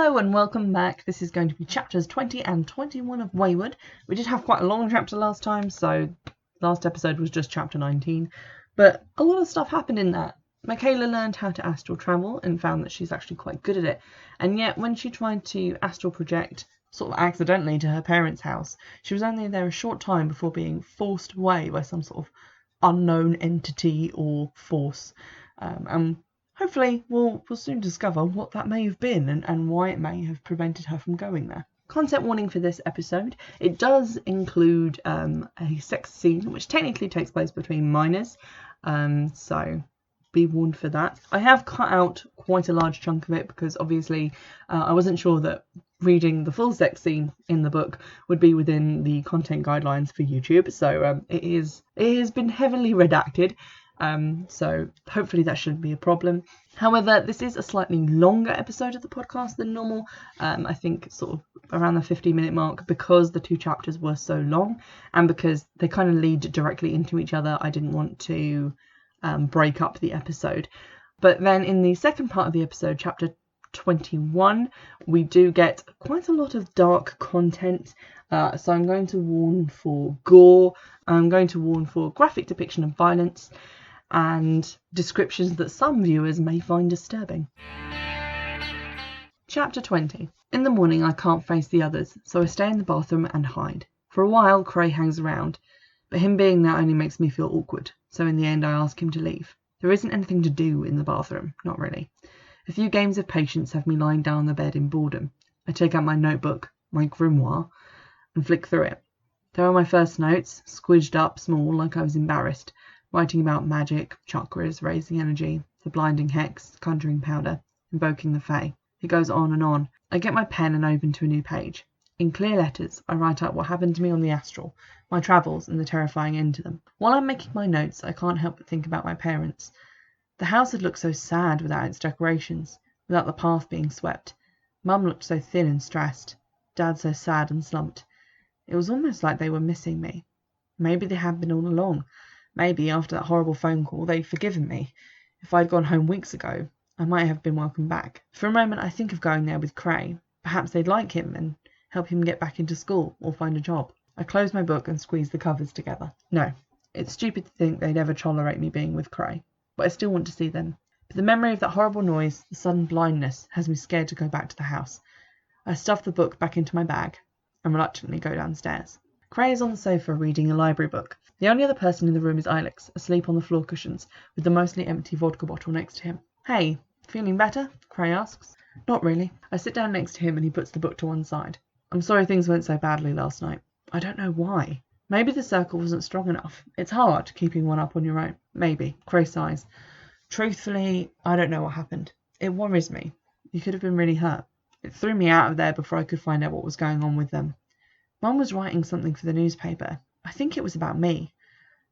Hello and welcome back. This is going to be chapters 20 and 21 of Waywood. We did have quite a long chapter last time, so last episode was just chapter 19. But a lot of stuff happened in that. Michaela learned how to astral travel and found that she's actually quite good at it. And yet when she tried to astral project sort of accidentally to her parents' house, she was only there a short time before being forced away by some sort of unknown entity or force. And hopefully we'll soon discover what that may have been and why it may have prevented her from going there. Content warning for this episode. It does include a sex scene which technically takes place between minors, so be warned for that. I have cut out quite a large chunk of it because obviously I wasn't sure that reading the full sex scene in the book would be within the content guidelines for YouTube, so it has been heavily redacted. So hopefully that shouldn't be a problem. However, this is a slightly longer episode of the podcast than normal. I think sort of around the 50-minute mark, because the two chapters were so long and because they kind of lead directly into each other. I didn't want to break up the episode. But then in the second part of the episode, chapter 21, we do get quite a lot of dark content. So I'm going to warn for gore. I'm going to warn for graphic depiction of violence and descriptions that some viewers may find disturbing. Chapter 20. In the morning I can't face the others, so I stay in the bathroom and hide. For a while Cray hangs around, but him being there only makes me feel awkward, so in the end I ask him to leave. There isn't anything to do in the bathroom, not really. A few games of patience have me lying down on the bed in boredom. I take out my notebook, my grimoire, and flick through it. There are my first notes, squidged up small like I was embarrassed, writing about magic, chakras, raising energy, the blinding hex, conjuring powder, invoking the fae. It goes on and on. I get my pen and open to a new page. In clear letters, I write out what happened to me on the astral, my travels and the terrifying end to them. While I'm making my notes, I can't help but think about my parents. The house had looked so sad without its decorations, without the path being swept. Mum looked so thin and stressed. Dad so sad and slumped. It was almost like they were missing me. Maybe they had been all along. Maybe after that horrible phone call they'd forgiven me. If I'd gone home weeks ago, I might have been welcomed back. For a moment I think of going there with Cray. Perhaps they'd like him and help him get back into school or find a job. I close my book and squeeze the covers together. No, it's stupid to think they'd ever tolerate me being with Cray, but I still want to see them. But the memory of that horrible noise, the sudden blindness, has me scared to go back to the house. I stuff the book back into my bag and reluctantly go downstairs. Cray is on the sofa reading a library book. The only other person in the room is Ilex, asleep on the floor cushions, with the mostly empty vodka bottle next to him. Hey, feeling better? Cray asks. Not really. I sit down next to him and he puts the book to one side. I'm sorry things went so badly last night. I don't know why. Maybe the circle wasn't strong enough. It's hard keeping one up on your own. Maybe. Cray sighs. Truthfully, I don't know what happened. It worries me. You could have been really hurt. It threw me out of there before I could find out what was going on with them. Mum was writing something for the newspaper. I think it was about me.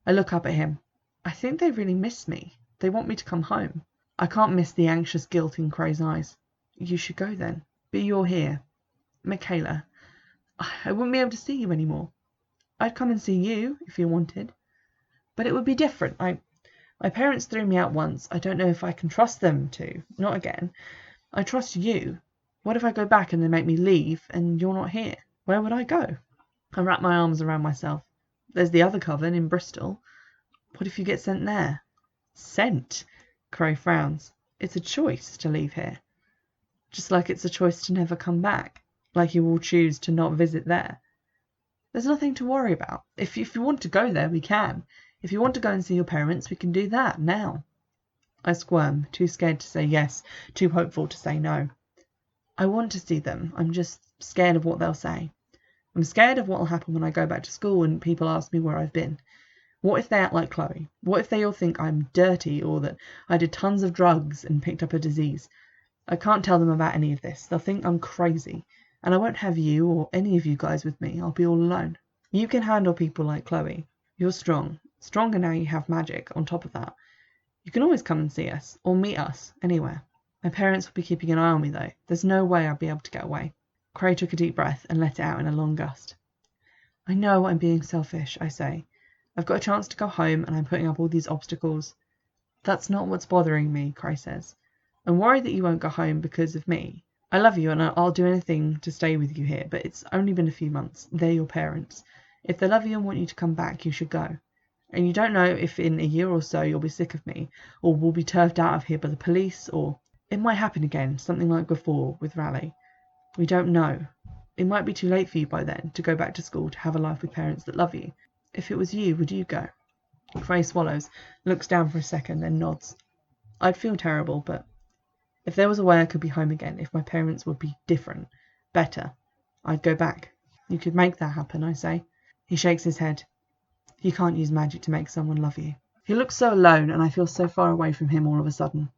I look up at him. I think they really miss me. They want me to come home. I can't miss the anxious guilt in Cray's eyes. You should go then. But you're here. Michaela, I wouldn't be able to see you anymore. I'd come and see you if you wanted. But it would be different. My parents threw me out once. I don't know if I can trust them to. Not again. I trust you. What if I go back and they make me leave and you're not here? Where would I go? I wrap my arms around myself. There's the other coven in Bristol. What if you get sent there? Sent? Cray frowns. It's a choice to leave here. Just like it's a choice to never come back. Like you will choose to not visit there. There's nothing to worry about. If you want to go there, we can. If you want to go and see your parents, we can do that now. I squirm, too scared to say yes, too hopeful to say no. I want to see them. I'm just scared of what they'll say. I'm scared of what will happen when I go back to school and people ask me where I've been. What if they act like Chloe? What if they all think I'm dirty or that I did tons of drugs and picked up a disease? I can't tell them about any of this. They'll think I'm crazy. And I won't have you or any of you guys with me. I'll be all alone. You can handle people like Chloe. You're strong. Stronger now you have magic on top of that. You can always come and see us or meet us anywhere. My parents will be keeping an eye on me though. There's no way I'll be able to get away. Cray took a deep breath and let it out in a long gust. I know I'm being selfish, I say. I've got a chance to go home and I'm putting up all these obstacles. That's not what's bothering me, Cray says. I'm worried that you won't go home because of me. I love you and I'll do anything to stay with you here, but it's only been a few months. They're your parents. If they love you and want you to come back, you should go. And you don't know if in a year or so you'll be sick of me, or will be turfed out of here by the police, or it might happen again, something like before with Raleigh. We don't know. It might be too late for you by then to go back to school to have a life with parents that love you. If it was you, would you go? Cray swallows, looks down for a second, then nods. I'd feel terrible, but if there was a way I could be home again, if my parents would be different, better, I'd go back. You could make that happen, I say. He shakes his head. You can't use magic to make someone love you. He looks so alone, and I feel so far away from him all of a sudden.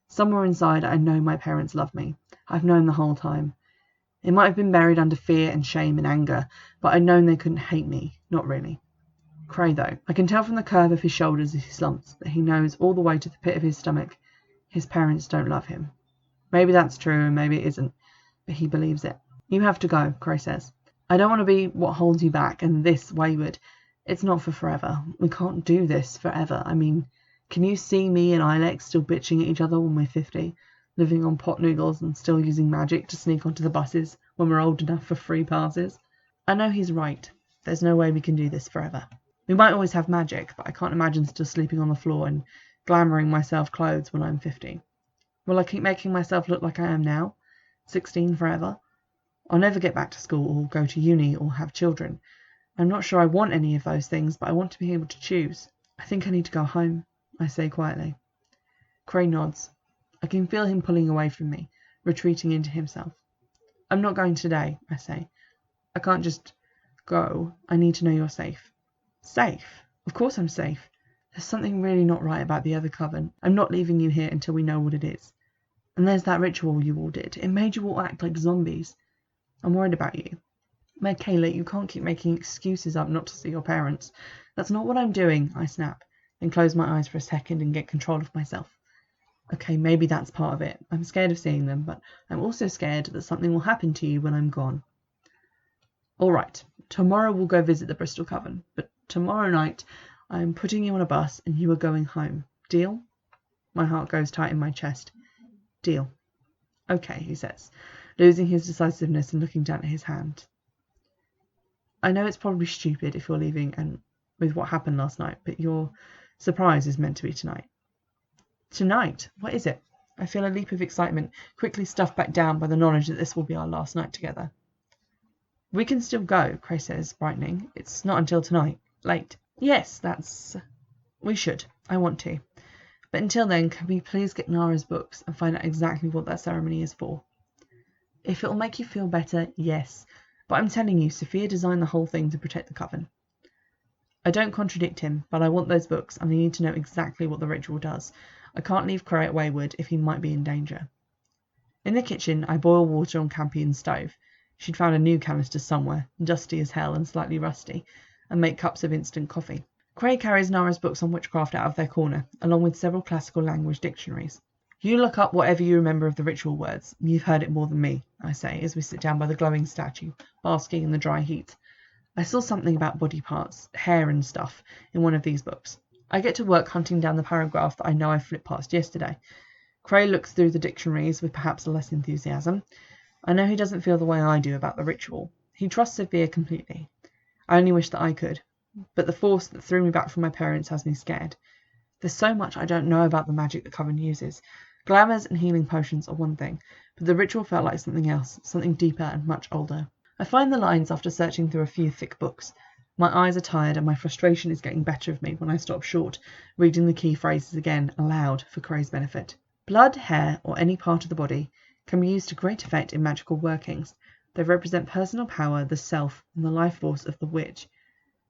Somewhere inside, I know my parents love me. I've known the whole time. It might have been buried under fear and shame and anger, but I'd known they couldn't hate me. Not really. Cray, though. I can tell from the curve of his shoulders as he slumps that he knows all the way to the pit of his stomach his parents don't love him. Maybe that's true and maybe it isn't, but he believes it. You have to go, Cray says. I don't want to be what holds you back, and this, Waywood, it's not for forever. We can't do this forever. I mean, can you see me and Ilex still bitching at each other when we're 50, living on pot noodles and still using magic to sneak onto the buses when we're old enough for free passes? I know he's right. There's no way we can do this forever. We might always have magic, but I can't imagine still sleeping on the floor and glamouring myself clothes when I'm 50. Will I keep making myself look like I am now? 16 forever? I'll never get back to school or go to uni or have children. I'm not sure I want any of those things, but I want to be able to choose. I think I need to go home, I say quietly. Cray nods. I can feel him pulling away from me, retreating into himself. I'm not going today, I say. I can't just go. I need to know you're safe. Safe? Of course I'm safe. There's something really not right about the other coven. I'm not leaving you here until we know what it is. And there's that ritual you all did. It made you all act like zombies. I'm worried about you. Michaela, you can't keep making excuses up not to see your parents. That's not what I'm doing, I snap, then close my eyes for a second and get control of myself. Okay, maybe that's part of it. I'm scared of seeing them, but I'm also scared that something will happen to you when I'm gone. All right, tomorrow we'll go visit the Bristol Coven, but tomorrow night I'm putting you on a bus and you are going home. Deal? My heart goes tight in my chest. Deal. Okay, he says, losing his decisiveness and looking down at his hand. I know it's probably stupid if you're leaving and with what happened last night, but your surprise is meant to be tonight. Tonight? What is it? I feel a leap of excitement, quickly stuffed back down by the knowledge that this will be our last night together. We can still go, Cray says, brightening. It's not until tonight. Late. Yes, we should. I want to. But until then, can we please get Nara's books and find out exactly what that ceremony is for? If it'll make you feel better, yes. But I'm telling you, Sophia designed the whole thing to protect the coven. I don't contradict him, but I want those books, and I need to know exactly what the ritual does. I can't leave Cray at Waywood if he might be in danger. In the kitchen, I boil water on Campion's stove. She'd found a new canister somewhere, dusty as hell and slightly rusty, and make cups of instant coffee. Cray carries Nara's books on witchcraft out of their corner, along with several classical language dictionaries. You look up whatever you remember of the ritual words. You've heard it more than me, I say, as we sit down by the glowing statue, basking in the dry heat. I saw something about body parts, hair and stuff, in one of these books. I get to work hunting down the paragraph that I know I flipped past yesterday. Cray looks through the dictionaries with perhaps less enthusiasm. I know he doesn't feel the way I do about the ritual. He trusts Sophia completely. I only wish that I could. But the force that threw me back from my parents has me scared. There's so much I don't know about the magic the coven uses. Glamours and healing potions are one thing, but the ritual felt like something else, something deeper and much older. I find the lines after searching through a few thick books. My eyes are tired and my frustration is getting better of me when I stop short, reading the key phrases again, aloud, for Cray's benefit. Blood, hair, or any part of the body can be used to great effect in magical workings. They represent personal power, the self, and the life force of the witch.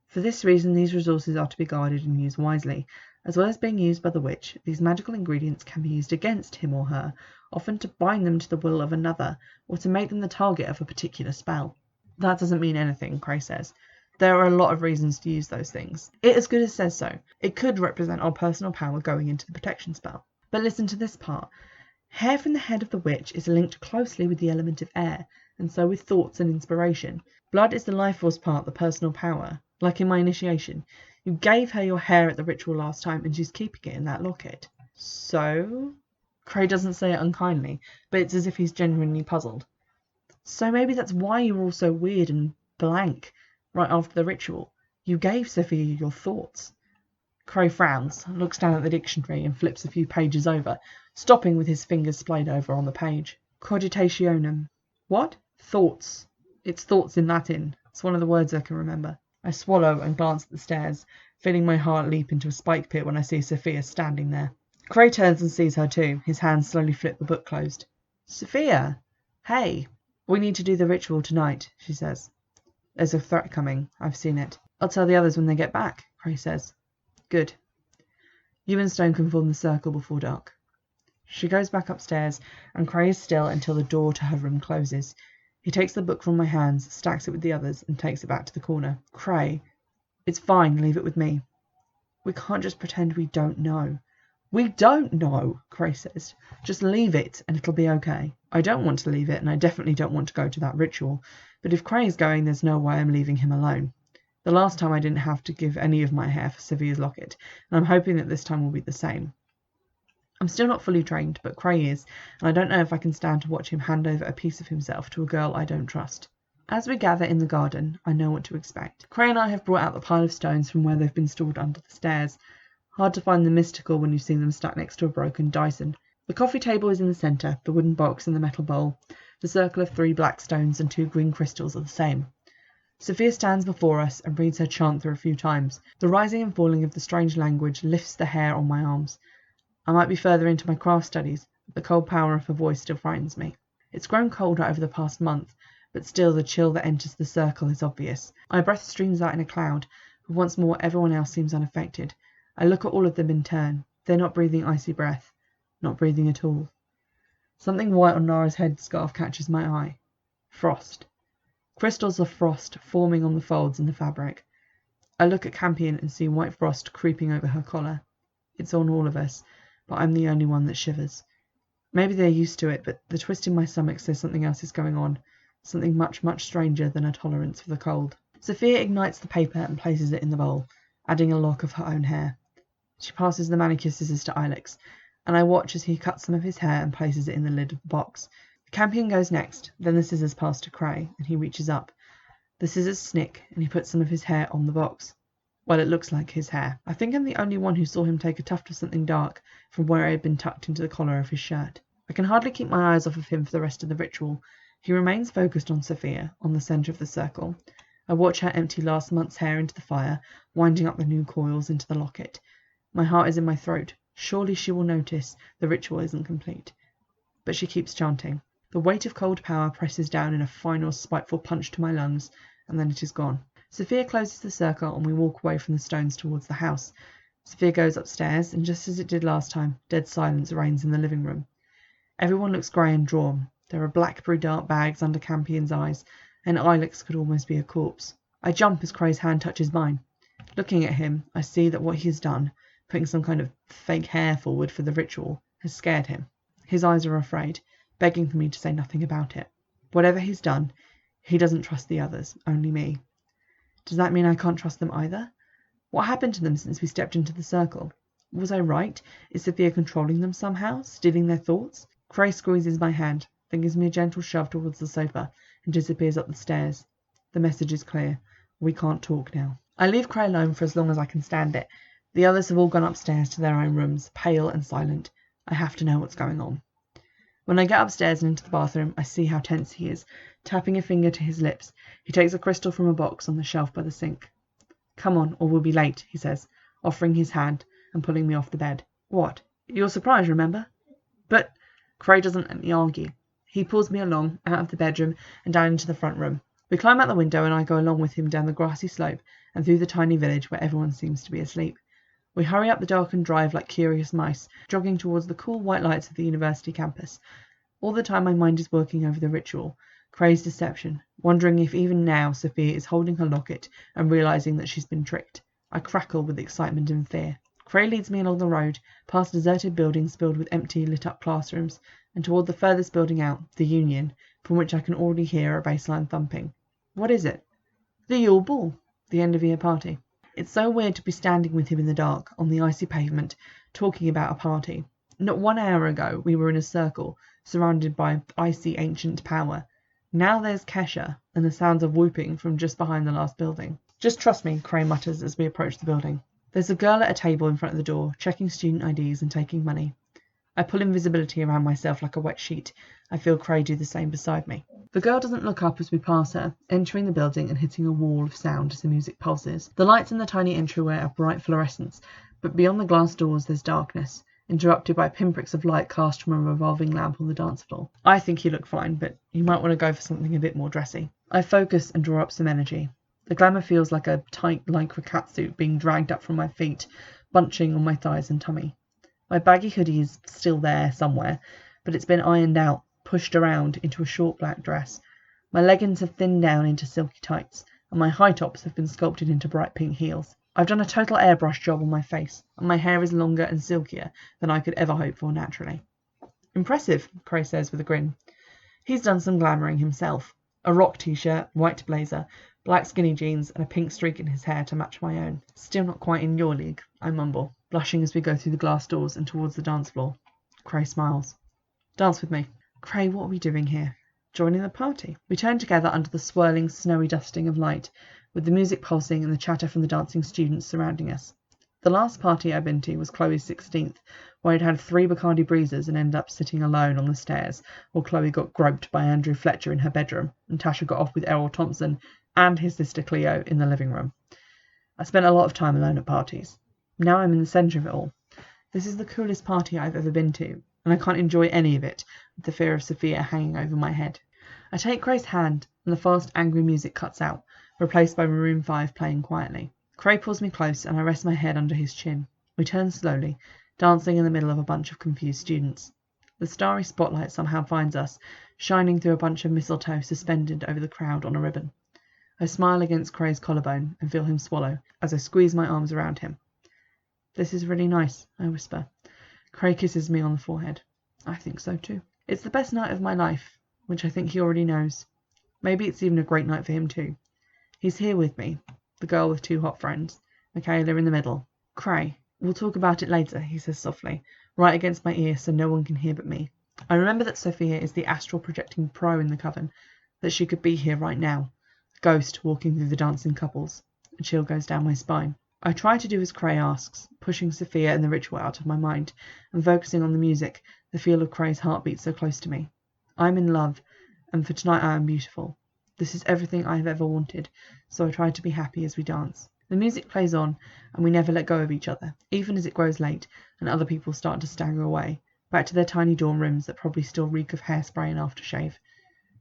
For this reason, these resources are to be guarded and used wisely. As well as being used by the witch, these magical ingredients can be used against him or her, often to bind them to the will of another, or to make them the target of a particular spell. That doesn't mean anything, Cray says. There are a lot of reasons to use those things. It as good as says so. It could represent our personal power going into the protection spell. But listen to this part. Hair from the head of the witch is linked closely with the element of air, and so with thoughts and inspiration. Blood is the life force part, the personal power. Like in my initiation, you gave her your hair at the ritual last time, and she's keeping it in that locket. So? Cray doesn't say it unkindly, but it's as if he's genuinely puzzled. So maybe that's why you were all so weird and blank right after the ritual. You gave Sophia your thoughts. Cray frowns, looks down at the dictionary and flips a few pages over, stopping with his fingers splayed over on the page. Cogitationem. What? Thoughts. It's thoughts in Latin. It's one of the words I can remember. I swallow and glance at the stairs, feeling my heart leap into a spike pit when I see Sophia standing there. Cray turns and sees her too. His hands slowly flip the book closed. Sophia! Hey! We need to do the ritual tonight, she says. There's a threat coming. I've seen it. I'll tell the others when they get back, Cray says. Good. You and Stone can form the circle before dark. She goes back upstairs, and Cray is still until the door to her room closes. He takes the book from my hands, stacks it with the others, and takes it back to the corner. Cray, it's fine, leave it with me. We can't just pretend we don't know. We don't know, Cray says. Just leave it, and it'll be okay. I don't want to leave it, and I definitely don't want to go to that ritual, but if Cray is going, there's no way I'm leaving him alone. The last time I didn't have to give any of my hair for Sophia's locket, and I'm hoping that this time will be the same. I'm still not fully trained, but Cray is, and I don't know if I can stand to watch him hand over a piece of himself to a girl I don't trust. As we gather in the garden, I know what to expect. Cray and I have brought out the pile of stones from where they've been stored under the stairs. Hard to find the mystical when you've seen them stuck next to a broken Dyson. The coffee table is in the centre, the wooden box and the metal bowl. The circle of 3 black stones and 2 green crystals are the same. Sophia stands before us and reads her chant through a few times. The rising and falling of the strange language lifts the hair on my arms. I might be further into my craft studies, but the cold power of her voice still frightens me. It's grown colder over the past month, but still the chill that enters the circle is obvious. My breath streams out in a cloud, but once more everyone else seems unaffected. I look at all of them in turn. They're not breathing icy breath. Not breathing at all. Something white on Nara's headscarf catches my eye. Frost. Crystals of frost forming on the folds in the fabric. I look at Campion and see white frost creeping over her collar. It's on all of us, but I'm the only one that shivers. Maybe they're used to it, but the twist in my stomach says something else is going on. Something much, much stranger than a tolerance for the cold. Sophia ignites the paper and places it in the bowl, adding a lock of her own hair. She passes the manicure scissors to Ilex, and I watch as he cuts some of his hair and places it in the lid of the box. Campion goes next, then the scissors pass to Cray, and he reaches up. The scissors snick, and he puts some of his hair on the box. Well, it looks like his hair. I think I'm the only one who saw him take a tuft of something dark from where it had been tucked into the collar of his shirt. I can hardly keep my eyes off of him for the rest of the ritual. He remains focused on Sophia, on the centre of the circle. I watch her empty last month's hair into the fire, winding up the new coils into the locket. My heart is in my throat. Surely she will notice the ritual isn't complete. But she keeps chanting. The weight of cold power presses down in a final spiteful punch to my lungs, and then it is gone. Sophia closes the circle and we walk away from the stones towards the house. Sophia goes upstairs, and just as it did last time, dead silence reigns in the living room. Everyone looks grey and drawn. There are blackberry dart bags under Campion's eyes, and Ilex could almost be a corpse. I jump as Cray's hand touches mine. Looking at him, I see that what he has done, putting some kind of fake hair forward for the ritual, has scared him. His eyes are afraid, begging for me to say nothing about it. Whatever he's done, he doesn't trust the others, only me. Does that mean I can't trust them either? What happened to them since we stepped into the circle? Was I right? Is Sophia controlling them somehow, stealing their thoughts? Cray squeezes my hand, then gives me a gentle shove towards the sofa, and disappears up the stairs. The message is clear. We can't talk now. I leave Cray alone for as long as I can stand it. The others have all gone upstairs to their own rooms, pale and silent. I have to know what's going on. When I get upstairs and into the bathroom, I see how tense he is. Tapping a finger to his lips, he takes a crystal from a box on the shelf by the sink. Come on, or we'll be late, he says, offering his hand and pulling me off the bed. What? You're surprised, remember? But Cray doesn't let me argue. He pulls me along, out of the bedroom and down into the front room. We climb out the window and I go along with him down the grassy slope and through the tiny village where everyone seems to be asleep. We hurry up the darkened drive like curious mice, jogging towards the cool white lights of the university campus. All the time my mind is working over the ritual, Cray's deception, wondering if even now Sophia is holding her locket and realizing that she's been tricked. I crackle with excitement and fear. Cray leads me along the road, past deserted buildings filled with empty, lit-up classrooms, and toward the furthest building out, the Union, from which I can already hear a bassline thumping. What is it? The Yule Ball, the end-of-year party. It's so weird to be standing with him in the dark, on the icy pavement, talking about a party. Not 1 hour ago we were in a circle, surrounded by icy ancient power. Now there's Kesha, and the sounds of whooping from just behind the last building. Just trust me, Cray mutters as we approach the building. There's a girl at a table in front of the door, checking student IDs and taking money. I pull invisibility around myself like a wet sheet. I feel Cray do the same beside me. The girl doesn't look up as we pass her, entering the building and hitting a wall of sound as the music pulses. The lights in the tiny entryway are bright fluorescence, but beyond the glass doors there's darkness, interrupted by pinpricks of light cast from a revolving lamp on the dance floor. I think you look fine, but you might want to go for something a bit more dressy. I focus and draw up some energy. The glamour feels like a tight lycra catsuit being dragged up from my feet, bunching on my thighs and tummy. My baggy hoodie is still there somewhere, but it's been ironed out, pushed around into a short black dress. My leggings have thinned down into silky tights, and my high tops have been sculpted into bright pink heels. I've done a total airbrush job on my face, and my hair is longer and silkier than I could ever hope for naturally. Impressive, Cray says with a grin. He's done some glamouring himself. A rock t-shirt, white blazer, black skinny jeans, and a pink streak in his hair to match my own. Still not quite in your league, I mumble, blushing as we go through the glass doors and towards the dance floor. Cray smiles. Dance with me. Cray, what are we doing here? Joining the party. We turn together under the swirling, snowy dusting of light, with the music pulsing and the chatter from the dancing students surrounding us. The last party I'd been to was Chloe's 16th, where I'd had 3 Bacardi breezes and ended up sitting alone on the stairs, while Chloe got groped by Andrew Fletcher in her bedroom, and Tasha got off with Errol Thompson and his sister Cleo in the living room. I spent a lot of time alone at parties. Now I'm in the centre of it all. This is the coolest party I've ever been to, and I can't enjoy any of it, with the fear of Sophia hanging over my head. I take Cray's hand, and the fast, angry music cuts out, replaced by Maroon 5 playing quietly. Cray pulls me close, and I rest my head under his chin. We turn slowly, dancing in the middle of a bunch of confused students. The starry spotlight somehow finds us, shining through a bunch of mistletoe suspended over the crowd on a ribbon. I smile against Cray's collarbone and feel him swallow as I squeeze my arms around him. This is really nice, I whisper. Cray kisses me on the forehead. I think so too. It's the best night of my life, which I think he already knows. Maybe it's even a great night for him too. He's here with me, the girl with 2 hot friends, Michaela in the middle. Cray, we'll talk about it later, he says softly, right against my ear so no one can hear but me. I remember that Sophia is the astral projecting pro in the coven, that she could be here right now, a ghost walking through the dancing couples. A chill goes down my spine. I try to do as Cray asks, pushing Sophia and the ritual out of my mind, and focusing on the music, the feel of Cray's heartbeat so close to me. I'm in love, and for tonight I am beautiful. This is everything I have ever wanted, so I try to be happy as we dance. The music plays on, and we never let go of each other, even as it grows late, and other people start to stagger away, back to their tiny dorm rooms that probably still reek of hairspray and aftershave.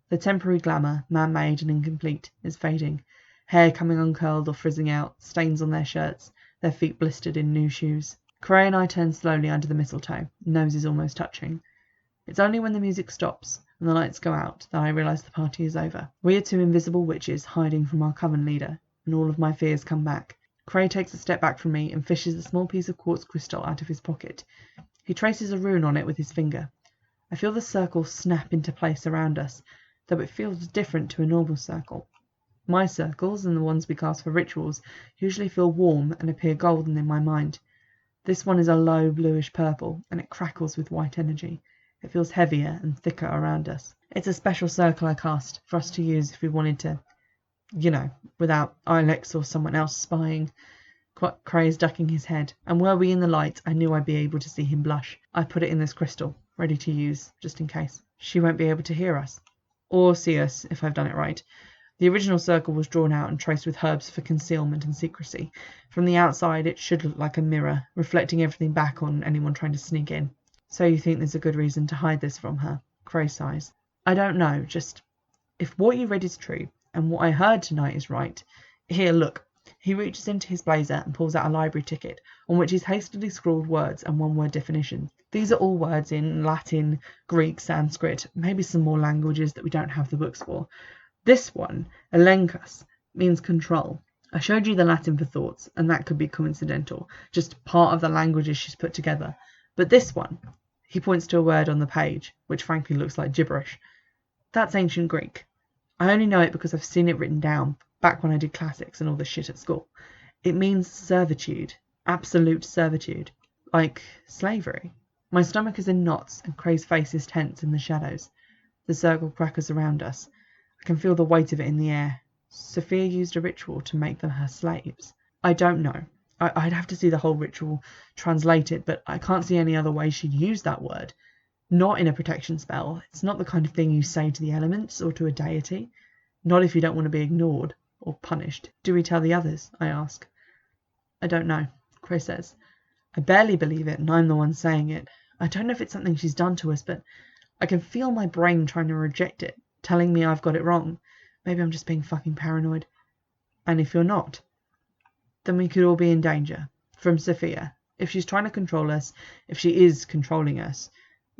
The temporary glamour, man-made and incomplete, is fading, hair coming uncurled or frizzing out, stains on their shirts, their feet blistered in new shoes. Cray and I turn slowly under the mistletoe, noses almost touching. It's only when the music stops and the lights go out that I realise the party is over. We are 2 invisible witches hiding from our coven leader, and all of my fears come back. Cray takes a step back from me and fishes a small piece of quartz crystal out of his pocket. He traces a rune on it with his finger. I feel the circle snap into place around us, though it feels different to a normal circle. My circles, and the ones we cast for rituals, usually feel warm and appear golden in my mind. This one is a low bluish purple, and it crackles with white energy. It feels heavier and thicker around us. It's a special circle I cast, for us to use if we wanted to, without Ilex or someone else spying. Cray is ducking his head, and were we in the light, I knew I'd be able to see him blush. I put it in this crystal, ready to use, just in case. She won't be able to hear us. Or see us, if I've done it right. The original circle was drawn out and traced with herbs for concealment and secrecy. From the outside, it should look like a mirror, reflecting everything back on anyone trying to sneak in. So you think there's a good reason to hide this from her? Cray sighs. I don't know, just if what you read is true, and what I heard tonight is right. Here, look. He reaches into his blazer and pulls out a library ticket, on which is hastily scrawled words and one-word definitions. These are all words in Latin, Greek, Sanskrit, maybe some more languages that we don't have the books for. This one, elenchus, means control. I showed you the Latin for thoughts, and that could be coincidental, just part of the languages she's put together. But this one, he points to a word on the page, which frankly looks like gibberish. That's ancient Greek. I only know it because I've seen it written down, back when I did classics and all this shit at school. It means servitude, absolute servitude, like slavery. My stomach is in knots and Cray's face is tense in the shadows. The circle crackles around us. I can feel the weight of it in the air. Sophia used a ritual to make them her slaves. I don't know. I'd have to see the whole ritual translated, but I can't see any other way she'd use that word. Not in a protection spell. It's not the kind of thing you say to the elements or to a deity. Not if you don't want to be ignored or punished. Do we tell the others? I ask. I don't know, Cray says. I barely believe it, and I'm the one saying it. I don't know if it's something she's done to us, but I can feel my brain trying to reject it, telling me I've got it wrong. Maybe I'm just being fucking paranoid. And if you're not, then we could all be in danger. From Sophia. If she's trying to control us, if she is controlling us,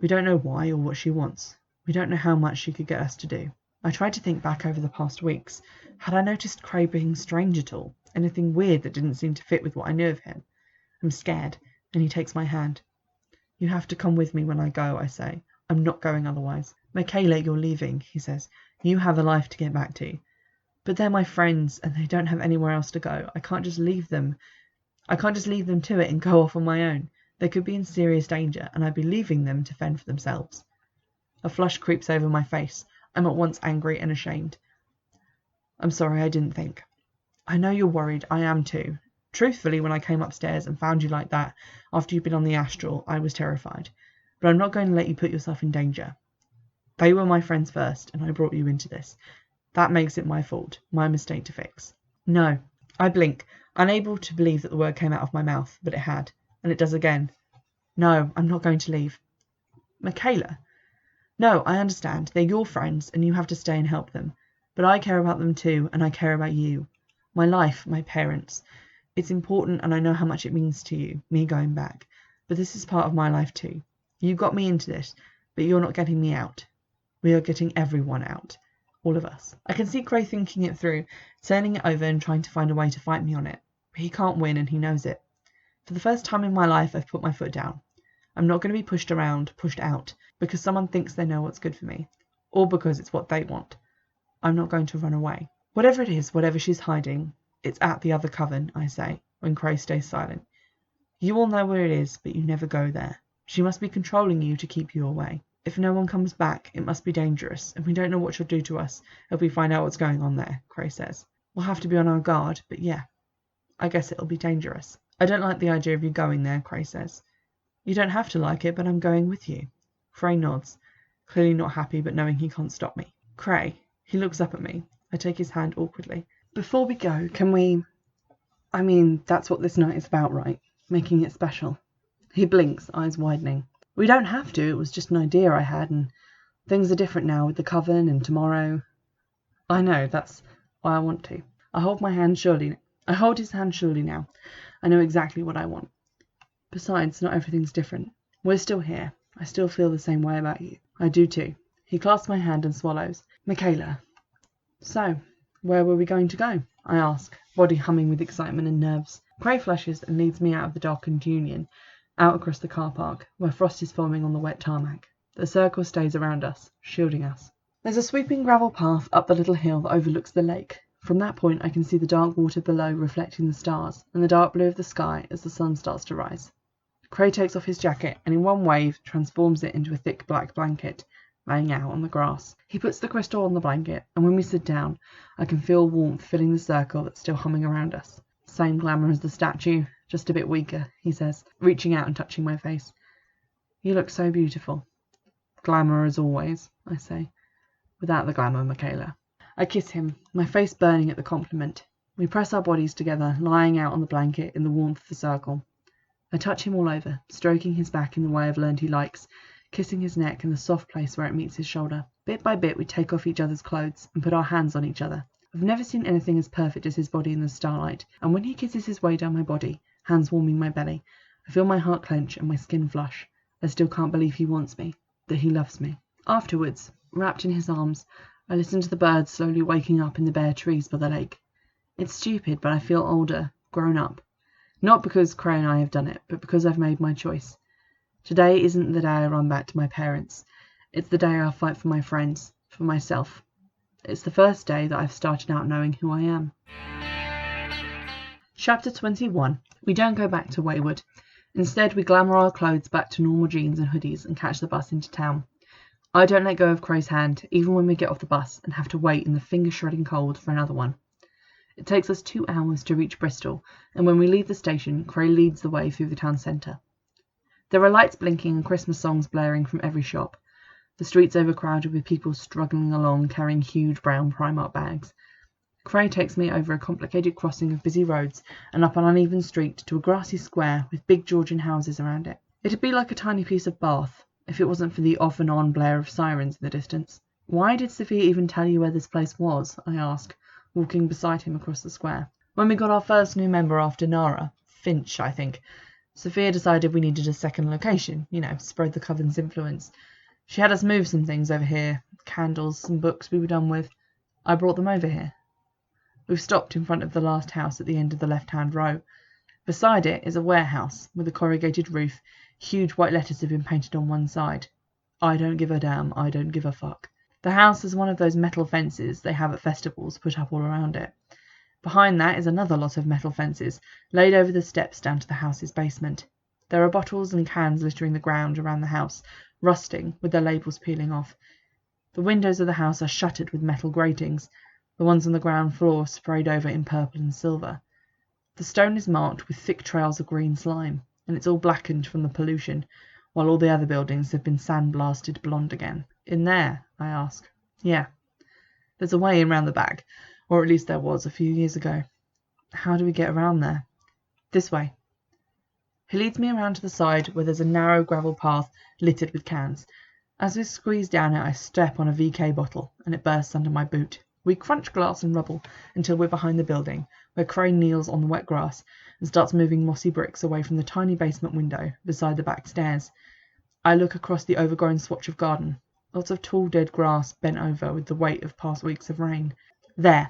we don't know why or what she wants. We don't know how much she could get us to do. I tried to think back over the past weeks. Had I noticed Cray being strange at all? Anything weird that didn't seem to fit with what I knew of him? I'm scared, and he takes my hand. You have to come with me when I go, I say. I'm not going otherwise. Michaela, you're leaving, he says. You have a life to get back to. But they're my friends, and they don't have anywhere else to go. I can't just leave them. I can't just leave them to it and go off on my own. They could be in serious danger, and I'd be leaving them to fend for themselves. A flush creeps over my face. I'm at once angry and ashamed. I'm sorry, I didn't think. I know you're worried. I am too. Truthfully, when I came upstairs and found you like that, after you'd been on the astral, I was terrified. But I'm not going to let you put yourself in danger. They were my friends first, and I brought you into this. That makes it my fault, my mistake to fix. No. I blink, unable to believe that the word came out of my mouth, but it had, and it does again. No, I'm not going to leave. Michaela? No, I understand. They're your friends, and you have to stay and help them. But I care about them too, and I care about you. My life, my parents. It's important, and I know how much it means to you, me going back. But this is part of my life too. You got me into this, but you're not getting me out. We are getting everyone out. All of us. I can see Cray thinking it through, turning it over and trying to find a way to fight me on it. But he can't win, and he knows it. For the first time in my life, I've put my foot down. I'm not going to be pushed around, pushed out, because someone thinks they know what's good for me, or because it's what they want. I'm not going to run away. Whatever it is, whatever she's hiding, it's at the other coven, I say, when Cray stays silent. You all know where it is, but you never go there. She must be controlling you to keep you away. If no one comes back, it must be dangerous, and we don't know what she'll do to us if we find out what's going on there, Cray says. We'll have to be on our guard, but yeah, I guess it'll be dangerous. I don't like the idea of you going there, Cray says. You don't have to like it, but I'm going with you. Cray nods, clearly not happy, but knowing he can't stop me. Cray. He looks up at me. I take his hand awkwardly. Before we go, can we... I mean, that's what this night is about, right? Making it special. He blinks, eyes widening. We don't have to. It was just an idea I had, and things are different now with the coven and tomorrow. I know, that's why I want to. I hold his hand surely now. I know exactly what I want. Besides, not everything's different. We're still here. I still feel the same way about you. I do too. He clasps my hand and swallows. Michaela. So, where were we going to go? I ask, body humming with excitement and nerves. Cray flushes and leads me out of the darkened Union, out across the car park, where frost is forming on the wet tarmac. The circle stays around us, shielding us. There's a sweeping gravel path up the little hill that overlooks the lake. From that point I can see the dark water below reflecting the stars, and the dark blue of the sky as the sun starts to rise. Cray takes off his jacket and in one wave transforms it into a thick black blanket, laying out on the grass. He puts the crystal on the blanket, and when we sit down, I can feel warmth filling the circle that's still humming around us. Same glamour as the statue, just a bit weaker, he says, reaching out and touching my face. You look so beautiful. Glamour as always, I say. Without the glamour, Michaela. I kiss him, my face burning at the compliment. We press our bodies together, lying out on the blanket in the warmth of the circle. I touch him all over, stroking his back in the way I've learned he likes, kissing his neck and the soft place where it meets his shoulder. Bit by bit we take off each other's clothes and put our hands on each other. I've never seen anything as perfect as his body in the starlight, and when he kisses his way down my body, hands warming my belly, I feel my heart clench and my skin flush. I still can't believe he wants me, that he loves me. Afterwards, wrapped in his arms, I listen to the birds slowly waking up in the bare trees by the lake. It's stupid, but I feel older, grown up. Not because Cray and I have done it, but because I've made my choice. Today isn't the day I run back to my parents. It's the day I'll fight for my friends, for myself. It's the first day that I've started out knowing who I am. Chapter 21. We don't go back to Waywood. Instead, we glamour our clothes back to normal jeans and hoodies and catch the bus into town. I don't let go of Cray's hand, even when we get off the bus and have to wait in the finger-shredding cold for another one. It takes us 2 hours to reach Bristol, and when we leave the station, Cray leads the way through the town centre. There are lights blinking and Christmas songs blaring from every shop. The streets overcrowded with people struggling along, carrying huge brown Primark bags. Cray takes me over a complicated crossing of busy roads and up an uneven street to a grassy square with big Georgian houses around it. It'd be like a tiny piece of Bath, if it wasn't for the off-and-on blare of sirens in the distance. Why did Sophia even tell you where this place was? I ask, walking beside him across the square. When we got our first new member after Nara, Finch, I think, Sophia decided we needed a second location, spread the coven's influence. She had us move some things over here, candles, some books we were done with. I brought them over here. We've stopped in front of the last house at the end of the left-hand row. Beside it is a warehouse with a corrugated roof. Huge white letters have been painted on one side. I don't give a damn, I don't give a fuck. The house has one of those metal fences they have at festivals put up all around it. Behind that is another lot of metal fences, laid over the steps down to the house's basement. There are bottles and cans littering the ground around the house, rusting, with their labels peeling off. The windows of the house are shuttered with metal gratings, the ones on the ground floor sprayed over in purple and silver. The stone is marked with thick trails of green slime, and it's all blackened from the pollution, while all the other buildings have been sandblasted blonde again. In there? I ask. Yeah. There's a way in round the back, or at least there was a few years ago. How do we get around there? This way. He leads me around to the side where there's a narrow gravel path littered with cans. As we squeeze down it, I step on a VK bottle, and it bursts under my boot. We crunch glass and rubble until we're behind the building, where Crane kneels on the wet grass and starts moving mossy bricks away from the tiny basement window beside the back stairs. I look across the overgrown swatch of garden. Lots of tall dead grass bent over with the weight of past weeks of rain. There.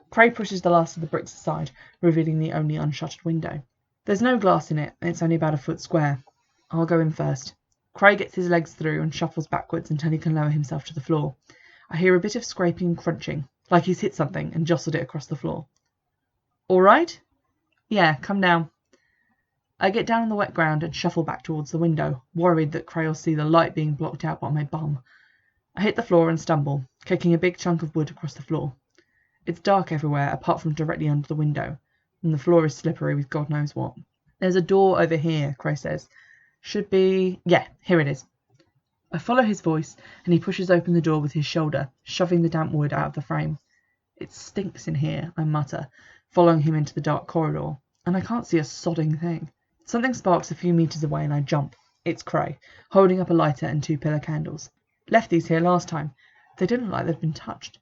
Cray pushes the last of the bricks aside, revealing the only unshuttered window. There's no glass in it, and it's only about a foot square. I'll go in first. Cray gets his legs through and shuffles backwards until he can lower himself to the floor. I hear a bit of scraping and crunching, like he's hit something and jostled it across the floor. All right? Yeah, come down. I get down on the wet ground and shuffle back towards the window, worried that Cray will see the light being blocked out by my bum. I hit the floor and stumble, kicking a big chunk of wood across the floor. It's dark everywhere, apart from directly under the window, and the floor is slippery with God knows what. There's a door over here, Cray says. Should be... yeah, here it is. I follow his voice, and he pushes open the door with his shoulder, shoving the damp wood out of the frame. It stinks in here, I mutter, following him into the dark corridor, and I can't see a sodding thing. Something sparks a few meters away, and I jump. It's Cray, holding up a lighter and 2 pillar candles. Left these here last time. They don't look like they've been touched.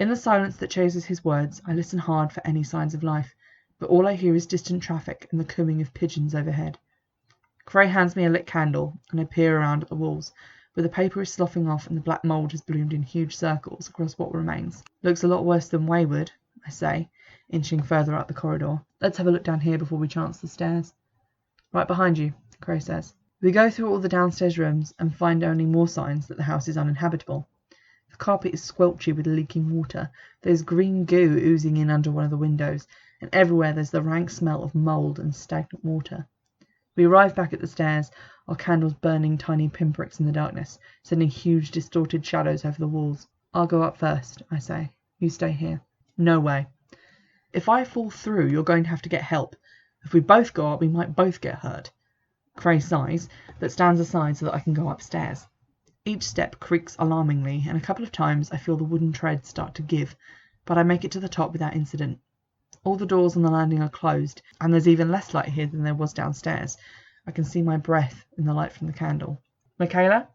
In the silence that chases his words, I listen hard for any signs of life, but all I hear is distant traffic and the cooing of pigeons overhead. Cray hands me a lit candle, and I peer around at the walls, where the paper is sloughing off and the black mould has bloomed in huge circles across what remains. Looks a lot worse than Waywood, I say, inching further up the corridor. Let's have a look down here before we chance the stairs. Right behind you, Cray says. We go through all the downstairs rooms and find only more signs that the house is uninhabitable. The carpet is squelchy with leaking water. There's green goo oozing in under one of the windows, and everywhere there's the rank smell of mould and stagnant water. We arrive back at the stairs, our candles burning tiny pinpricks in the darkness, sending huge distorted shadows over the walls. I'll go up first, I say. You stay here. No way. If I fall through, you're going to have to get help. If we both go up, we might both get hurt. Cray sighs, but stands aside so that I can go upstairs. Each step creaks alarmingly, and a couple of times I feel the wooden treads start to give, but I make it to the top without incident. All the doors on the landing are closed, and there's even less light here than there was downstairs. I can see my breath in the light from the candle. Michaela?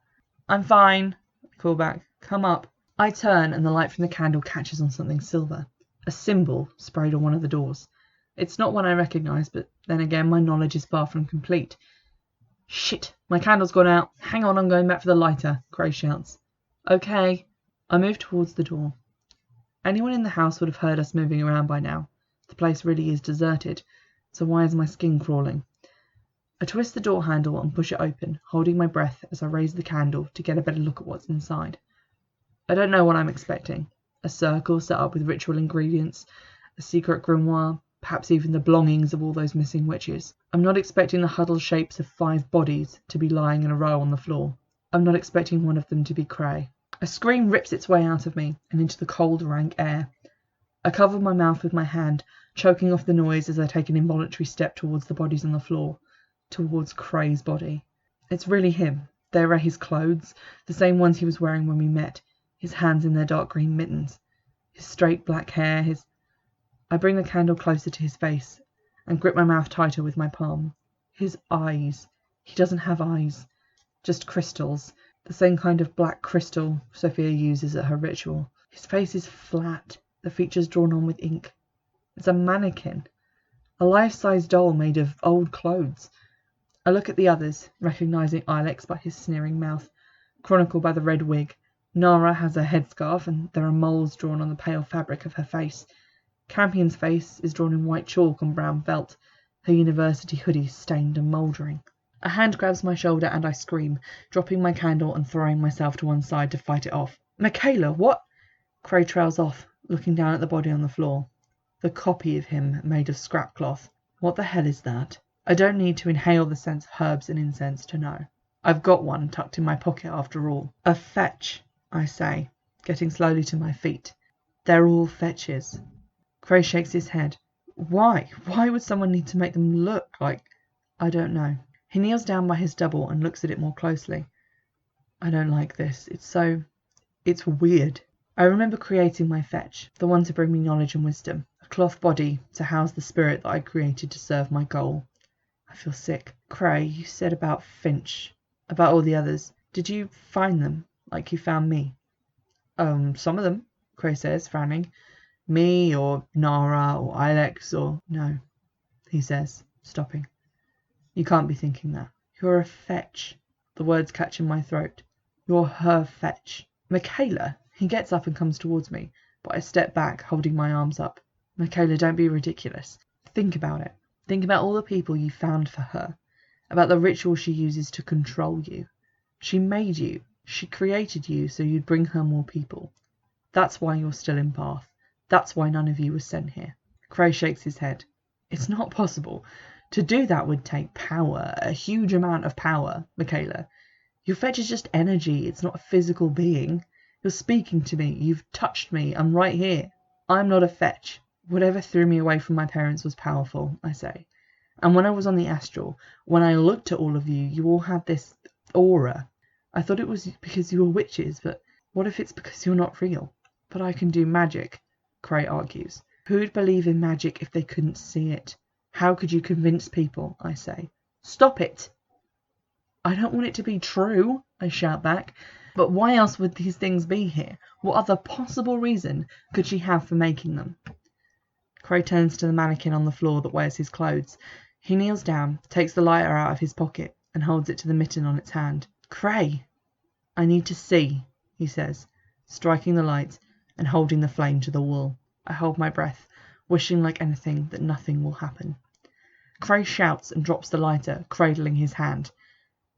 I'm fine, I call back. Come up. I turn, and the light from the candle catches on something silver. A symbol sprayed on one of the doors. It's not one I recognise, but then again my knowledge is far from complete. Shit, my candle's gone out. Hang on, I'm going back for the lighter, Cray shouts. Okay. I move towards the door. Anyone in the house would have heard us moving around by now. The place really is deserted, so why is my skin crawling? I twist the door handle and push it open, holding my breath as I raise the candle to get a better look at what's inside. I don't know what I'm expecting. A circle set up with ritual ingredients, a secret grimoire, perhaps even the belongings of all those missing witches. I'm not expecting the huddled shapes of 5 bodies to be lying in a row on the floor. I'm not expecting one of them to be Cray. A scream rips its way out of me and into the cold, rank air. I cover my mouth with my hand, choking off the noise as I take an involuntary step towards the bodies on the floor, towards Cray's body. It's really him. There are his clothes, the same ones he was wearing when we met, his hands in their dark green mittens, his straight black hair, I bring the candle closer to his face and grip my mouth tighter with my palm. His eyes. He doesn't have eyes, just crystals, the same kind of black crystal Sophia uses at her ritual. His face is flat, the features drawn on with ink. It's a mannequin, a life-size doll made of old clothes. I look at the others, recognizing Ilex by his sneering mouth, Chronicle by the red wig. Nara has a headscarf, and there are moles drawn on the pale fabric of her face. Campion's face is drawn in white chalk on brown felt, her university hoodie stained and mouldering. A hand grabs my shoulder and I scream, dropping my candle and throwing myself to one side to fight it off. Michaela, what? Cray trails off, looking down at the body on the floor. The copy of him made of scrap cloth. What the hell is that? I don't need to inhale the scent of herbs and incense to know. I've got one tucked in my pocket after all. A fetch, I say, getting slowly to my feet. They're all fetches. Cray shakes his head. Why? Why would someone need to make them look like... I don't know. He kneels down by his double and looks at it more closely. I don't like this. It's weird. I remember creating my fetch, the one to bring me knowledge and wisdom. A cloth body to house the spirit that I created to serve my goal. I feel sick. Cray, you said about Finch, about all the others. Did you find them, like you found me? Some of them, Cray says, frowning. Me, or Nara, or Ilex, or... No, he says, stopping. You can't be thinking that. You're a fetch. The words catch in my throat. You're her fetch. Michaela! He gets up and comes towards me, but I step back, holding my arms up. Michaela, don't be ridiculous. Think about it. Think about all the people you found for her. About the ritual she uses to control you. She made you. She created you so you'd bring her more people. That's why you're still in Bath. That's why none of you was sent here. Cray shakes his head. It's not possible. To do that would take power, a huge amount of power, Michaela. Your fetch is just energy. It's not a physical being. You're speaking to me. You've touched me. I'm right here. I'm not a fetch. Whatever threw me away from my parents was powerful, I say. And when I was on the astral, when I looked at all of you, you all had this aura. I thought it was because you were witches, but what if it's because you're not real? But I can do magic, Cray argues. Who'd believe in magic if they couldn't see it? How could you convince people, I say. Stop it! I don't want it to be true, I shout back. But why else would these things be here? What other possible reason could she have for making them? Cray turns to the mannequin on the floor that wears his clothes. He kneels down, takes the lighter out of his pocket, and holds it to the mitten on its hand. Cray! I need to see, he says, striking the light and holding the flame to the wall. I hold my breath, wishing like anything that nothing will happen. Cray shouts and drops the lighter, cradling his hand,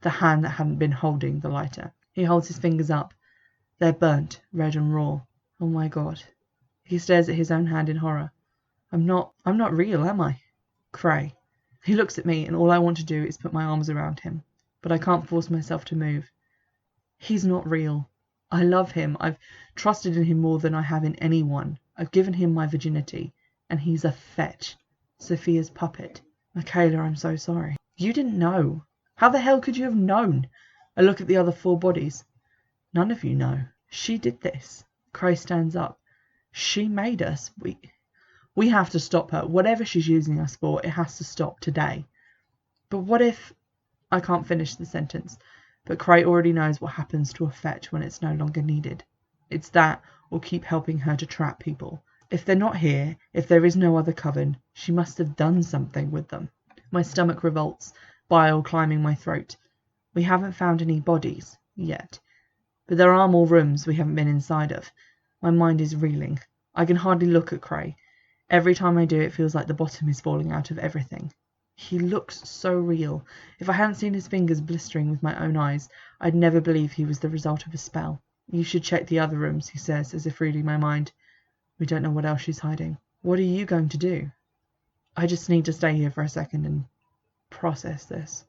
the hand that hadn't been holding the lighter. He holds his fingers up. They're burnt, red and raw. Oh my God. He stares at his own hand in horror. I'm not real, am I? Cray. He looks at me and all I want to do is put my arms around him, but I can't force myself to move. He's not real. I love him. I've trusted in him more than I have in anyone. I've given him my virginity, and he's a fetch. Sophia's puppet. Michaela, I'm so sorry. You didn't know. How the hell could you have known? I look at the other 4 bodies. None of you know. She did this. Cray stands up. She made us. We have to stop her. Whatever she's using us for, it has to stop today. But what if... I can't finish the sentence, but Cray already knows what happens to a fetch when it's no longer needed. It's that, or keep helping her to trap people. If they're not here, if there is no other coven, she must have done something with them. My stomach revolts, bile climbing my throat. We haven't found any bodies, yet. But there are more rooms we haven't been inside of. My mind is reeling. I can hardly look at Cray. Every time I do, it feels like the bottom is falling out of everything. He looks so real. If I hadn't seen his fingers blistering with my own eyes, I'd never believe he was the result of a spell. You should check the other rooms, he says, as if reading my mind. We don't know what else she's hiding. What are you going to do? I just need to stay here for a second and process this.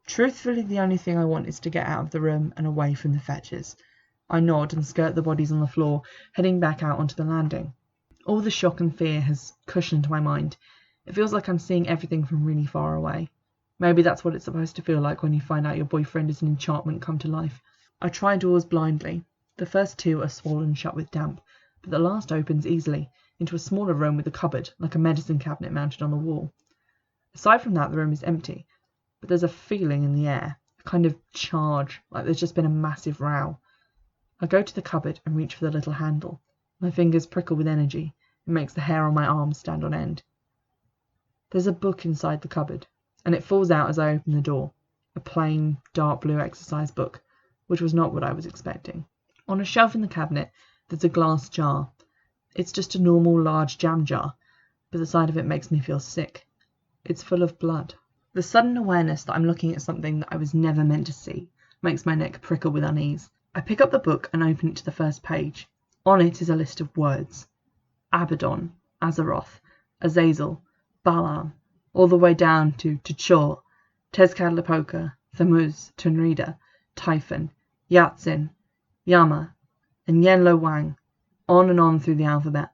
Truthfully, the only thing I want is to get out of the room and away from the fetches. I nod and skirt the bodies on the floor, heading back out onto the landing. All the shock and fear has cushioned my mind. It feels like I'm seeing everything from really far away. Maybe that's what it's supposed to feel like when you find out your boyfriend is an enchantment come to life. I try doors blindly. The first two are swollen shut with damp, but the last opens easily, into a smaller room with a cupboard, like a medicine cabinet mounted on the wall. Aside from that, the room is empty, but there's a feeling in the air, a kind of charge, like there's just been a massive row. I go to the cupboard and reach for the little handle. My fingers prickle with energy. It makes the hair on my arms stand on end. There's a book inside the cupboard, and it falls out as I open the door. A plain, dark blue exercise book, which was not what I was expecting. On a shelf in the cabinet, there's a glass jar. It's just a normal large jam jar, but the sight of it makes me feel sick. It's full of blood. The sudden awareness that I'm looking at something that I was never meant to see makes my neck prickle with unease. I pick up the book and open it to the first page. On it is a list of words. Abaddon, Azeroth, Azazel, Balaam, all the way down to T'Chor, Tezcatlipoca, Thammuz, Tunrida, Typhon, Yatsin, Yama, and Yenlo Wang, on and on through the alphabet.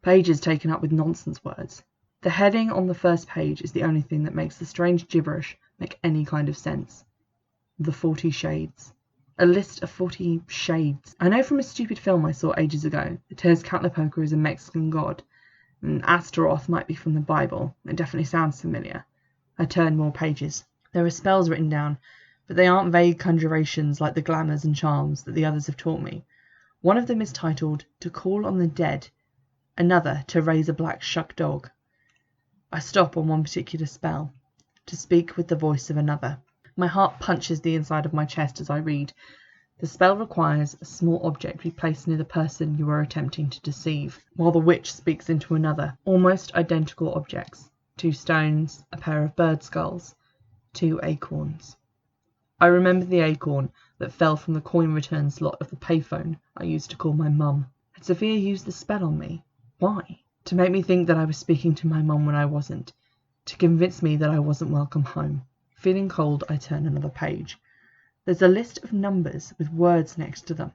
Pages taken up with nonsense words. The heading on the first page is the only thing that makes the strange gibberish make any kind of sense. The 40 Shades. A list of 40 shades. I know from a stupid film I saw ages ago that Tezcatlipoca is a Mexican god, and Astaroth might be from the Bible. It definitely sounds familiar. I turn more pages. There are spells written down, but they aren't vague conjurations like the glamours and charms that the others have taught me. One of them is titled, To Call on the Dead, another, To Raise a Black Shuck Dog. I stop on one particular spell, To Speak with the Voice of Another. My heart punches the inside of my chest as I read. The spell requires a small object be placed near the person you are attempting to deceive, while the witch speaks into another. Almost identical objects. 2 stones, a pair of bird skulls, 2 acorns. I remember the acorn that fell from the coin return slot of the payphone I used to call my mum. Had Sophia used the spell on me? Why? To make me think that I was speaking to my mum when I wasn't. To convince me that I wasn't welcome home. Feeling cold, I turn another page. There's a list of numbers with words next to them.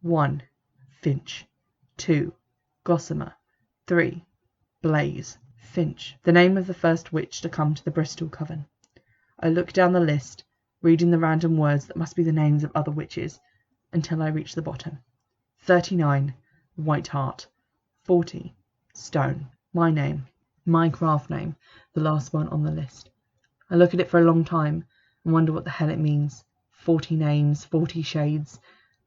1. Finch. 2. Gossamer. 3. Blaze. Finch. The name of the first witch to come to the Bristol Coven. I look down the list, reading the random words that must be the names of other witches, until I reach the bottom. 39. White Heart. 40. Stone. My name. My craft name. The last one on the list. I look at it for a long time and wonder what the hell it means. 40 names, 40 shades.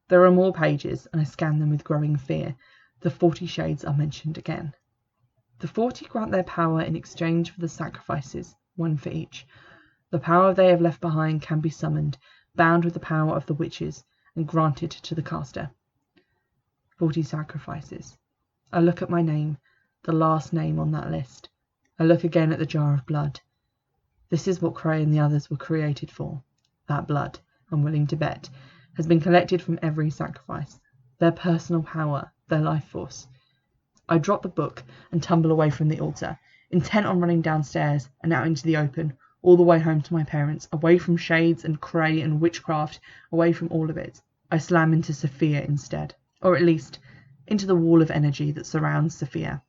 There are more pages, and I scan them with growing fear. The 40 shades are mentioned again. The 40 grant their power in exchange for the sacrifices, 1 for each. The power they have left behind can be summoned, bound with the power of the witches, and granted to the caster. 40 sacrifices. I look at my name, the last name on that list. I look again at the jar of blood. This is what Cray and the others were created for. That blood, I'm willing to bet, has been collected from every sacrifice. Their personal power, their life force. I drop the book and tumble away from the altar, intent on running downstairs and out into the open, all the way home to my parents, away from shades and Cray and witchcraft, away from all of it. I slam into Sophia instead, or at least into the wall of energy that surrounds Sophia.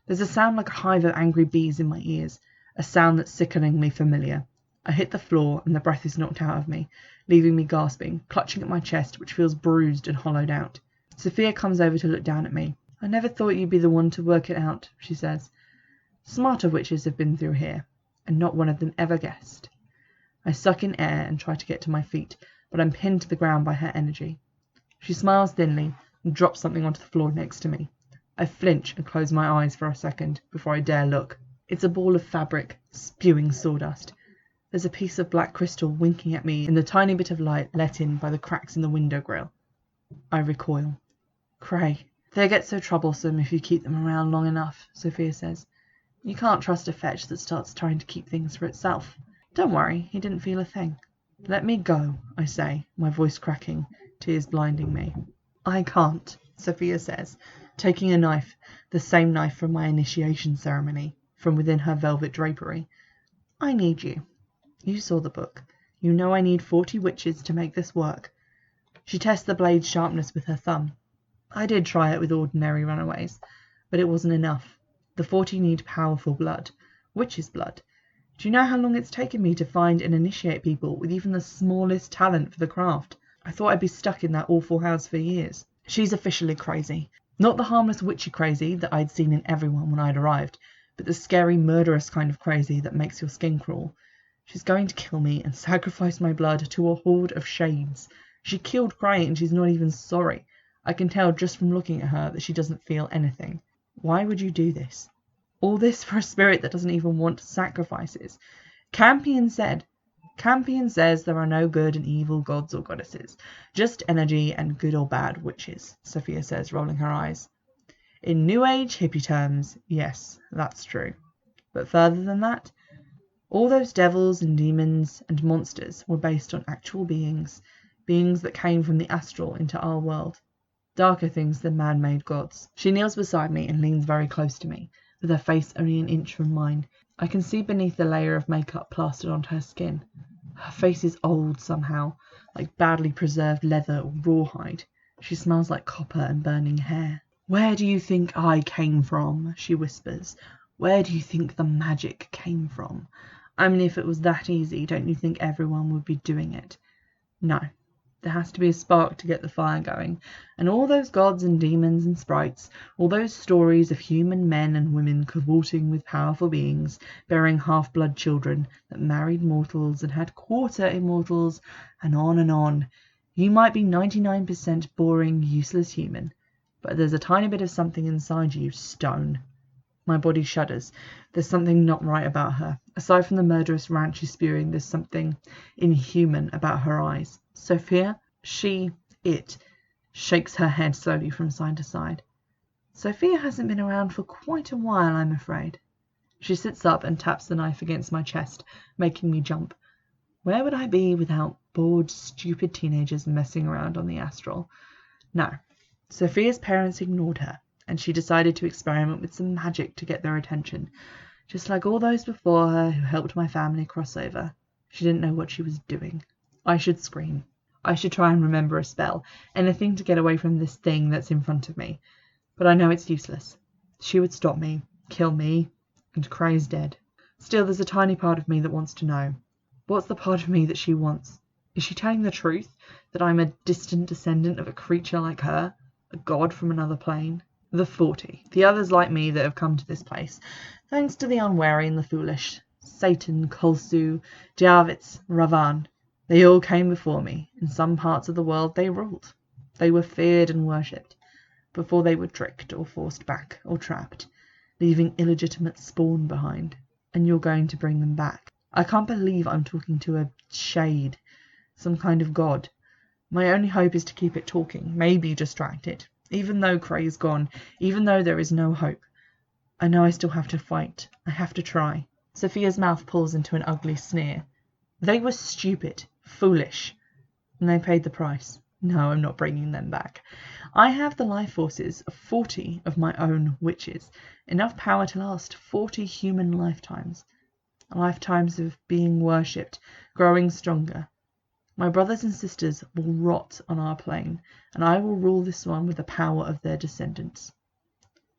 There's a sound like a hive of angry bees in my ears, a sound that's sickeningly familiar. I hit the floor and the breath is knocked out of me, leaving me gasping, clutching at my chest, which feels bruised and hollowed out. Sophia comes over to look down at me. I never thought you'd be the one to work it out, she says. Smarter witches have been through here, and not one of them ever guessed. I suck in air and try to get to my feet, but I'm pinned to the ground by her energy. She smiles thinly and drops something onto the floor next to me. I flinch and close my eyes for a second before I dare look. It's a ball of fabric, spewing sawdust. There's a piece of black crystal winking at me in the tiny bit of light let in by the cracks in the window grill. I recoil. Cray. They get so troublesome if you keep them around long enough, Sophia says. You can't trust a fetch that starts trying to keep things for itself. Don't worry, he didn't feel a thing. Let me go, I say, my voice cracking, tears blinding me. I can't, Sophia says, taking a knife, the same knife from my initiation ceremony. from within her velvet drapery. I need you. You saw the book. You know I need 40 witches to make this work. She tests the blade's sharpness with her thumb. I did try it with ordinary runaways, but it wasn't enough. The 40 need powerful blood. Witch's blood. Do you know how long it's taken me to find and initiate people with even the smallest talent for the craft? I thought I'd be stuck in that awful house for years. She's officially crazy. Not the harmless witchy crazy that I'd seen in everyone when I'd arrived, but the scary murderous kind of crazy that makes your skin crawl. She's going to kill me and sacrifice my blood to a horde of shades. She killed Cray and she's not even sorry. I can tell just from looking at her that she doesn't feel anything. Why would you do this? All this for a spirit that doesn't even want sacrifices. Campion says there are no good and evil gods or goddesses, just energy and good or bad witches, Sophia says, rolling her eyes. In New Age hippie terms, yes, that's true. But further than that, all those devils and demons and monsters were based on actual beings that came from the astral into our world. Darker things than man-made gods. She kneels beside me and leans very close to me, with her face only an inch from mine. I can see beneath the layer of makeup plastered onto her skin. Her face is old somehow, like badly preserved leather or rawhide. She smells like copper and burning hair. Where do you think I came from? She whispers. Where do you think the magic came from? I mean, if it was that easy, don't you think everyone would be doing it? No. There has to be a spark to get the fire going, and all those gods and demons and sprites, all those stories of human men and women cavorting with powerful beings, bearing half-blood children that married mortals and had quarter immortals, and on and on. You might be 99% boring, useless human, but there's a tiny bit of something inside you, Stone. My body shudders. There's something not right about her. Aside from the murderous rant she's spewing, there's something inhuman about her eyes. Sophia, it shakes her head slowly from side to side. Sophia hasn't been around for quite a while, I'm afraid. She sits up and taps the knife against my chest, making me jump. Where would I be without bored, stupid teenagers messing around on the astral? No. Sophia's parents ignored her, and she decided to experiment with some magic to get their attention. Just like all those before her who helped my family cross over. She didn't know what she was doing. I should scream. I should try and remember a spell, anything to get away from this thing that's in front of me. But I know it's useless. She would stop me, kill me, and Cray's dead. Still, there's a tiny part of me that wants to know. What's the part of me that she wants? Is she telling the truth, that I'm a distant descendant of a creature like her, a god from another plane? The 40, the others like me that have come to this place, thanks to the unwary and the foolish. Satan, Kolsu, Diavitz, Ravan. They all came before me. In some parts of the world they ruled. They were feared and worshipped, before they were tricked or forced back or trapped, leaving illegitimate spawn behind. And you're going to bring them back. I can't believe I'm talking to a shade, some kind of god. My only hope is to keep it talking, maybe distract it. Even though Cray's gone, even though there is no hope, I know I still have to fight. I have to try. Sophia's mouth pulls into an ugly sneer. They were stupid, foolish, and they paid the price. No, I'm not bringing them back. I have the life forces of 40 of my own witches, enough power to last 40 human lifetimes. Lifetimes of being worshipped, growing stronger. My brothers and sisters will rot on our plane, and I will rule this one with the power of their descendants.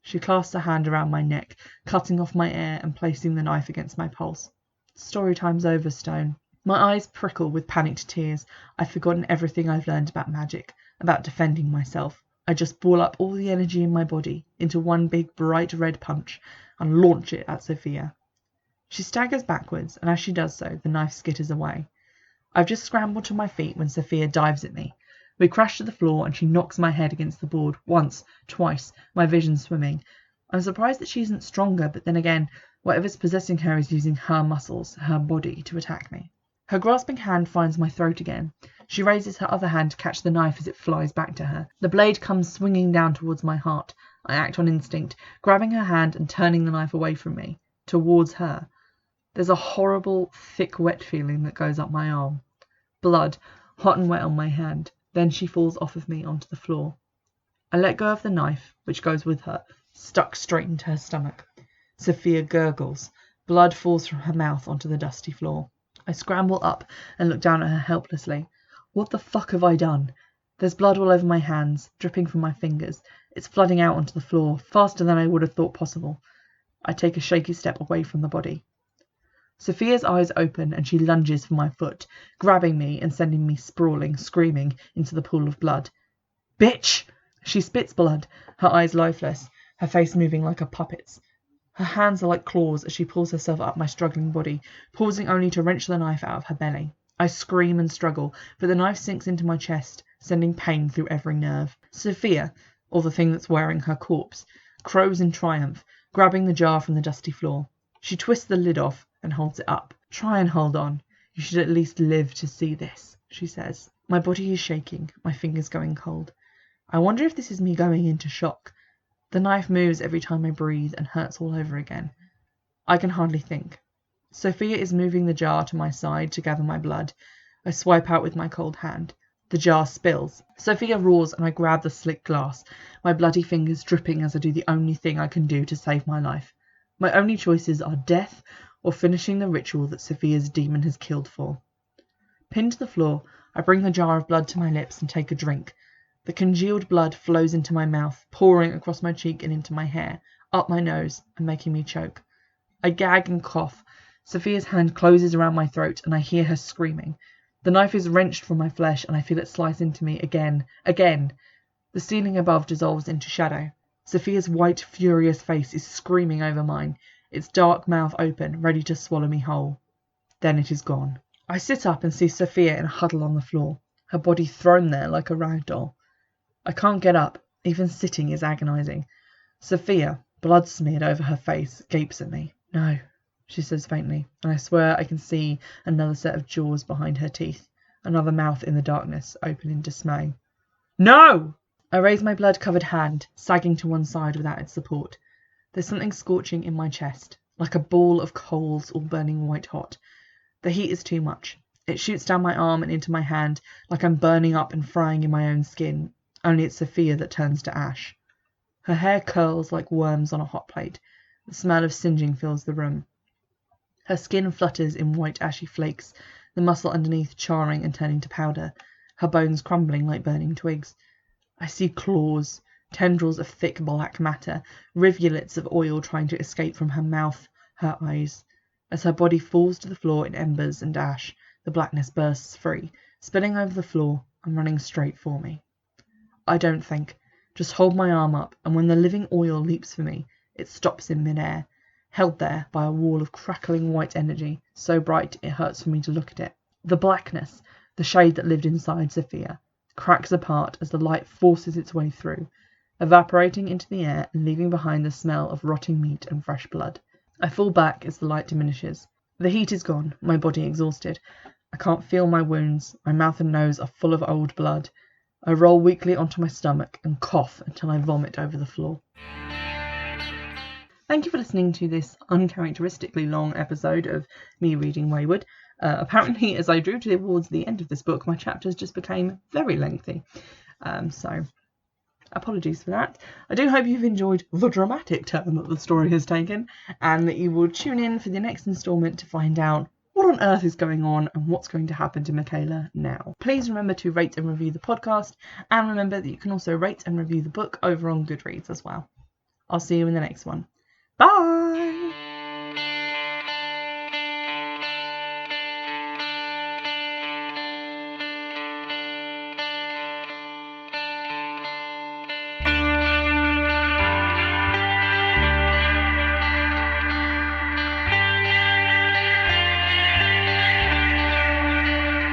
She clasps her hand around my neck, cutting off my air and placing the knife against my pulse. Story time's over, Stone. My eyes prickle with panicked tears. I've forgotten everything I've learned about magic, about defending myself. I just ball up all the energy in my body into one big bright red punch and launch it at Sophia. She staggers backwards, and as she does so, the knife skitters away. I've just scrambled to my feet when Sophia dives at me. We crash to the floor and she knocks my head against the board once, twice, my vision swimming. I'm surprised that she isn't stronger, but then again, whatever's possessing her is using her muscles, her body, to attack me. Her grasping hand finds my throat again. She raises her other hand to catch the knife as it flies back to her. The blade comes swinging down towards my heart. I act on instinct, grabbing her hand and turning the knife away from me, towards her. There's a horrible, thick, wet feeling that goes up my arm. Blood, hot and wet on my hand. Then she falls off of me onto the floor. I let go of the knife, which goes with her, stuck straight into her stomach. Sophia gurgles. Blood falls from her mouth onto the dusty floor. I scramble up and look down at her helplessly. What the fuck have I done? There's blood all over my hands, dripping from my fingers. It's flooding out onto the floor, faster than I would have thought possible. I take a shaky step away from the body. Sophia's eyes open and she lunges for my foot, grabbing me and sending me sprawling, screaming, into the pool of blood. Bitch! She spits blood, her eyes lifeless, her face moving like a puppet's. Her hands are like claws as she pulls herself up my struggling body, pausing only to wrench the knife out of her belly. I scream and struggle, but the knife sinks into my chest, sending pain through every nerve. Sophia, or the thing that's wearing her corpse, crows in triumph, grabbing the jar from the dusty floor. She twists the lid off and holds it up. Try and hold on. You should at least live to see this, she says. My body is shaking, my fingers going cold. I wonder if this is me going into shock. The knife moves every time I breathe and hurts all over again. I can hardly think. Sophia is moving the jar to my side to gather my blood. I swipe out with my cold hand. The jar spills. Sophia roars and I grab the slick glass, my bloody fingers dripping as I do the only thing I can do to save my life. My only choices are death or finishing the ritual that Sophia's demon has killed for. Pinned to the floor, I bring the jar of blood to my lips and take a drink. The congealed blood flows into my mouth, pouring across my cheek and into my hair, up my nose, and making me choke. I gag and cough. Sophia's hand closes around my throat, and I hear her screaming. The knife is wrenched from my flesh, and I feel it slice into me again. The ceiling above dissolves into shadow. Sophia's white, furious face is screaming over mine, its dark mouth open, ready to swallow me whole. Then it is gone. I sit up and see Sophia in a huddle on the floor, her body thrown there like a rag doll. I can't get up. Even sitting is agonizing. Sophia, blood smeared over her face, gapes at me. No, she says faintly, and I swear I can see another set of jaws behind her teeth, another mouth in the darkness, open in dismay. No! I raise my blood-covered hand, sagging to one side without its support. There's something scorching in my chest, like a ball of coals all burning white-hot. The heat is too much. It shoots down my arm and into my hand, like I'm burning up and frying in my own skin. Only it's Sophia that turns to ash. Her hair curls like worms on a hot plate. The smell of singeing fills the room. Her skin flutters in white ashy flakes, the muscle underneath charring and turning to powder, her bones crumbling like burning twigs. I see claws, tendrils of thick black matter, rivulets of oil trying to escape from her mouth, her eyes. As her body falls to the floor in embers and ash, the blackness bursts free, spilling over the floor and running straight for me. I don't think, just hold my arm up, and when the living oil leaps for me, it stops in midair, held there by a wall of crackling white energy, so bright it hurts for me to look at it. The blackness, the shade that lived inside Sophia, cracks apart as the light forces its way through, evaporating into the air and leaving behind the smell of rotting meat and fresh blood. I fall back as the light diminishes. The heat is gone, my body exhausted. I can't feel my wounds, my mouth and nose are full of old blood. I roll weakly onto my stomach and cough until I vomit over the floor. Thank you for listening to this uncharacteristically long episode of me reading Waywood. Apparently, as I drew towards the end of this book, my chapters just became very lengthy. So, apologies for that. I do hope you've enjoyed the dramatic turn that the story has taken, and that you will tune in for the next instalment to find out what on earth is going on and what's going to happen to Michaela now. Please remember to rate and review the podcast, and remember that you can also rate and review the book over on Goodreads as well. I'll see you in the next one. Bye!